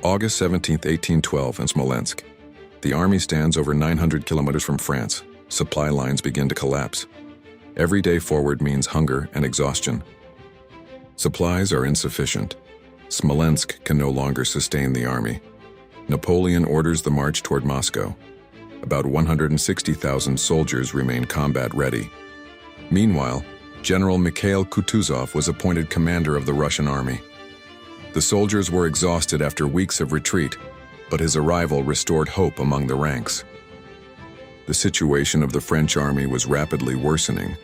August 17, 1812, in Smolensk. The army stands over 900 kilometers from France. Supply lines begin to collapse. Every day forward means hunger and exhaustion. Supplies are insufficient. Smolensk can no longer sustain the army. Napoleon orders the march toward Moscow. About 160,000 soldiers remain combat ready. Meanwhile, General Mikhail Kutuzov was appointed commander of the Russian army. The soldiers were exhausted after weeks of retreat, but his arrival restored hope among the ranks. The situation of the French army was rapidly worsening.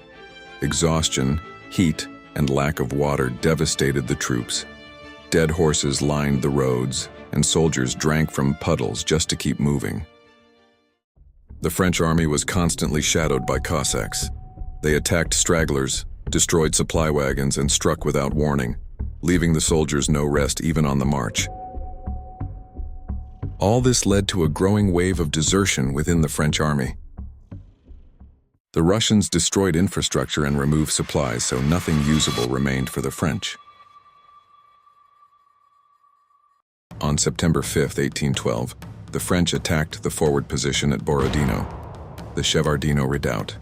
Exhaustion, heat, and lack of water devastated the troops. Dead horses lined the roads, and soldiers drank from puddles just to keep moving. The French army was constantly shadowed by Cossacks. They attacked stragglers, destroyed supply wagons, and struck without warning, leaving the soldiers no rest even on the march. All this led to a growing wave of desertion within the French army. The Russians destroyed infrastructure and removed supplies, so nothing usable remained for the French. On September 5, 1812, the French attacked the forward position at Borodino, the Shevardino redoubt.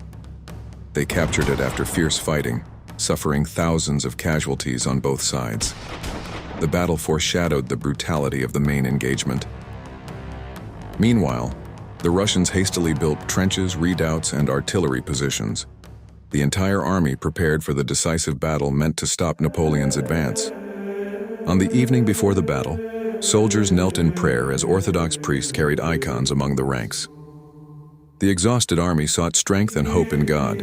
They captured it after fierce fighting, suffering thousands of casualties on both sides. The battle foreshadowed the brutality of the main engagement. Meanwhile, the Russians hastily built trenches, redoubts, and artillery positions. The entire army prepared for the decisive battle meant to stop Napoleon's advance. On the evening before the battle, soldiers knelt in prayer as Orthodox priests carried icons among the ranks. The exhausted army sought strength and hope in God.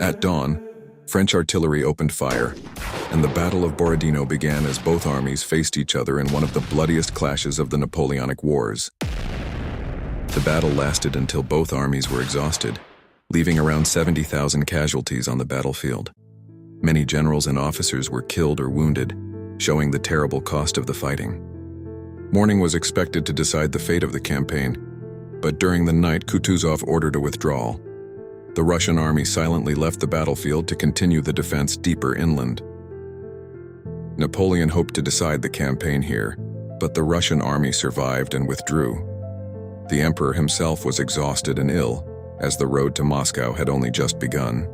At dawn, French artillery opened fire, and the Battle of Borodino began as both armies faced each other in one of the bloodiest clashes of the Napoleonic Wars. The battle lasted until both armies were exhausted, leaving around 70,000 casualties on the battlefield. Many generals and officers were killed or wounded, showing the terrible cost of the fighting. Morning was expected to decide the fate of the campaign, but during the night Kutuzov ordered a withdrawal. The Russian army silently left the battlefield to continue the defense deeper inland. Napoleon hoped to decide the campaign here, but the Russian army survived and withdrew. The emperor himself was exhausted and ill, as the road to Moscow had only just begun.